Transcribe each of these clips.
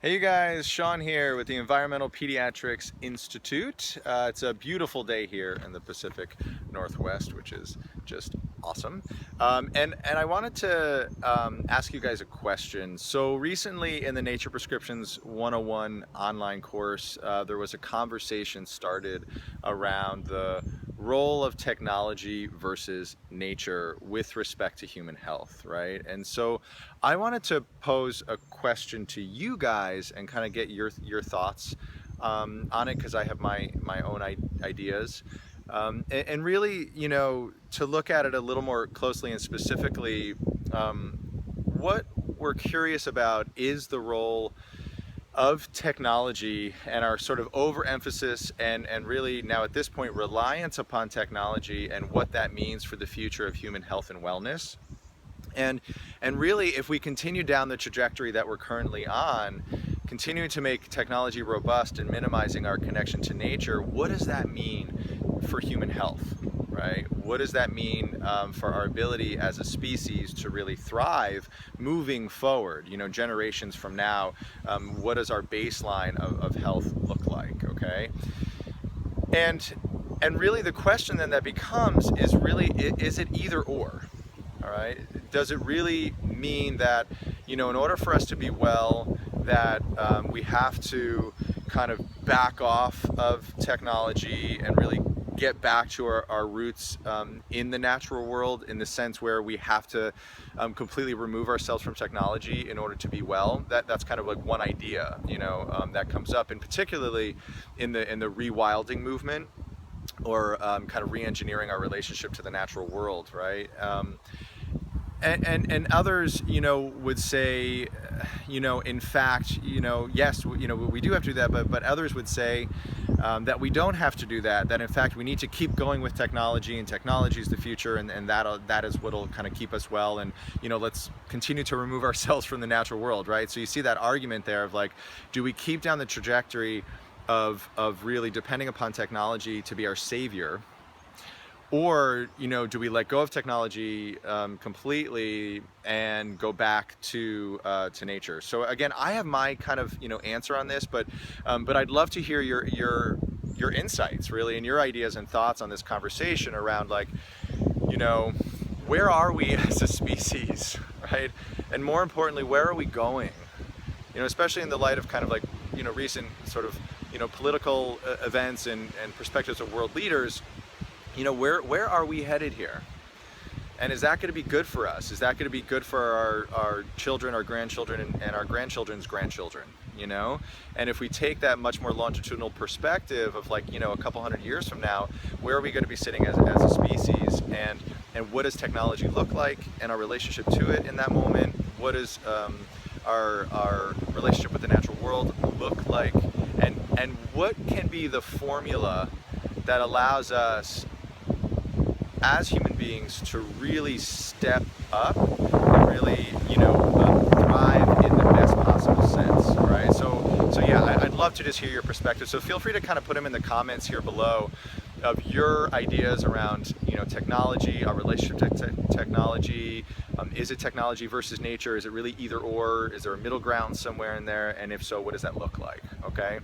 Hey you guys, Sean here with the Environmental Pediatrics Institute. It's a beautiful day here in the Pacific Northwest, which is just awesome. And I wanted to ask you guys a question. So recently in the Nature Prescriptions 101 online course, there was a conversation started around the role of technology versus nature with respect to human health, right? And so I wanted to pose a question to you guys and kind of get your thoughts on it, because I have my own ideas, and really, to look at it a little more closely and specifically. What we're curious about is the role of technology and our sort of overemphasis and really now at this point reliance upon technology and what that means for the future of human health and wellness. And and really, if we continue down the trajectory that we're currently on, continuing to make technology robust and minimizing our connection to nature, what does that mean for human health, right? What does that mean for our ability as a species to really thrive moving forward, generations from now? What does our baseline of health look like, okay? And and really the question then that becomes is really, is it either or? All right. Does it really mean that, in order for us to be well, that we have to kind of back off of technology and really get back to our roots in the natural world, in the sense where we have to completely remove ourselves from technology in order to be well? That's kind of like one idea, that comes up, and particularly in the rewilding movement, or kind of re-engineering our relationship to the natural world, right? And others, would say, in fact, yes, we do have to do that, but others would say that we don't have to do that. That in fact we need to keep going with technology, and technology is the future, and that is what'll kind of keep us well. And let's continue to remove ourselves from the natural world, right? So you see that argument there of like, do we keep down the trajectory of really depending upon technology to be our savior? Or, do we let go of technology completely and go back to nature? So again, I have my kind of answer on this, but I'd love to hear your insights, really, and your ideas and thoughts on this conversation around, like, where are we as a species, right? And more importantly, where are we going? Especially in the light of kind of like recent sort of political events and perspectives of world leaders. Where are we headed here? And is that going to be good for us? Is that going to be good for our children, our grandchildren, and our grandchildren's grandchildren? And if we take that much more longitudinal perspective of like, a couple hundred years from now, where are we going to be sitting as a species? And what does technology look like, and our relationship to it in that moment? What does our relationship with the natural world look like? And what can be the formula that allows us as human beings to really step up and really, thrive in the best possible sense, right? So yeah, I'd love to just hear your perspective. So feel free to kind of put them in the comments here below of your ideas around, technology, our relationship to technology. Is it technology versus nature? Is it really either or? Is there a middle ground somewhere in there? And if so, what does that look like? Okay.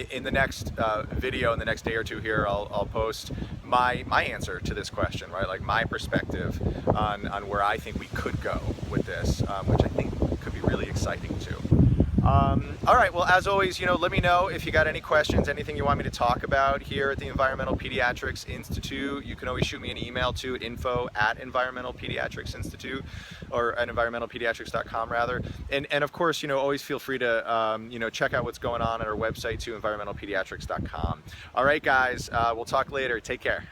In the next video, in the next day or two here, I'll post my answer to this question, right? Like my perspective on where I think we could go with this, which I think could be really exciting too. All right, well, as always, let me know if you got any questions, anything you want me to talk about here at the Environmental Pediatrics Institute. You can always shoot me an email to info@Environmental Pediatrics Institute, or at environmentalpediatrics.com rather. And of course, always feel free to, check out what's going on at our website too, environmentalpediatrics.com. All right, guys, we'll talk later. Take care.